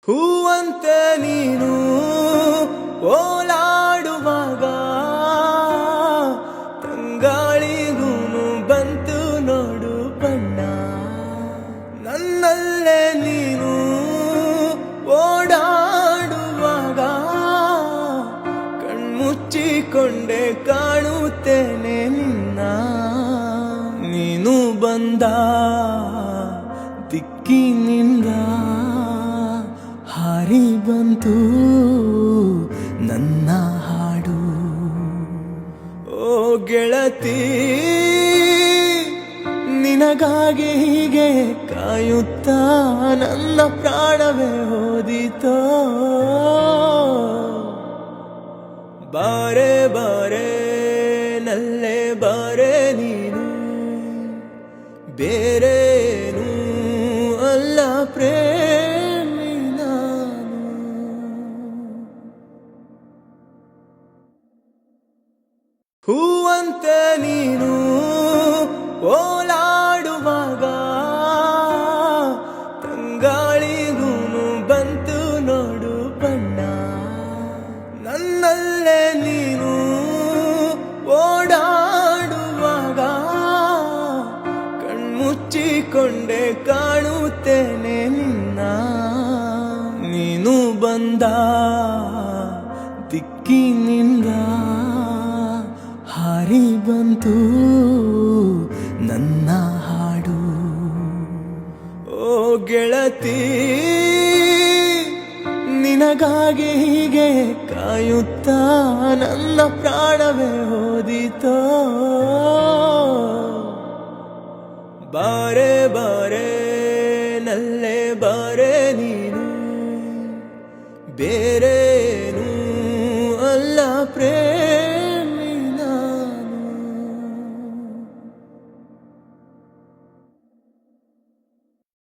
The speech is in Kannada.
ಹೂವಂತೆ ನೀನು ಓಲಾಡುವಾಗ ತಂಗಾಳಿಗೂನು ಬಂತು ನೋಡು ಬಣ್ಣ. ನನ್ನಲ್ಲೇ ನೀನು ಓಡಾಡುವಾಗ ಕಣ್ಮುಚ್ಚಿಕೊಂಡೆ ಕಾಣುತ್ತೇನೆ ನಿನ್ನ. ನೀನು ಬಂದ ದಿಕ್ಕಿನಿಂದ ಹಾರಿ ಬಂತು ನನ್ನ ಹಾಡು. ಓ ಗೆಳತಿ, ನಿನಗಾಗಿ ಹೀಗೆ ಕಾಯುತ್ತಾ ನನ್ನ ಪ್ರಾಣವೇ ಹೋದಿತೋ. ಬಾರೆ ಬಾರೆ ನಲ್ಲೇ ಬಾರೆ ನೀನು, ಬೇರೇನು ಅಲ್ಲ ಪ್ರೇಮಿ ನಾನು. ಹೂವಂತೆ ನೀನು ಓಲಾಡುವಾಗ ತಂಗಾಳಿಗೂನು ಬಂತು ನೋಡು ಬಣ್ಣ. ನನ್ನಲ್ಲೇ ನೀನು ಓಡಾಡುವಾಗ ಕಣ್ಮುಚ್ಚಿಕೊಂಡೆ ಕಾಣುತ್ತೇನೆ ನಿನ್ನ. ನೀನು ಬಂದ ದಿಕ್ಕಿನಿಂದ ಹಾರಿ ಬಂತು ನನ್ನ ಹಾಡು. ಓ ಗೆಳತಿ, ನಿನಗಾಗಿ ಹೀಗೆ ಕಾಯುತ್ತಾ ನನ್ನ ಪ್ರಾಣವೇ ಹೋದಿತೋ. ಬಾರೆ ಬಾರೆ ನಲ್ಲೇ ಬಾರೆ ನೀನು, ಬೇರೆ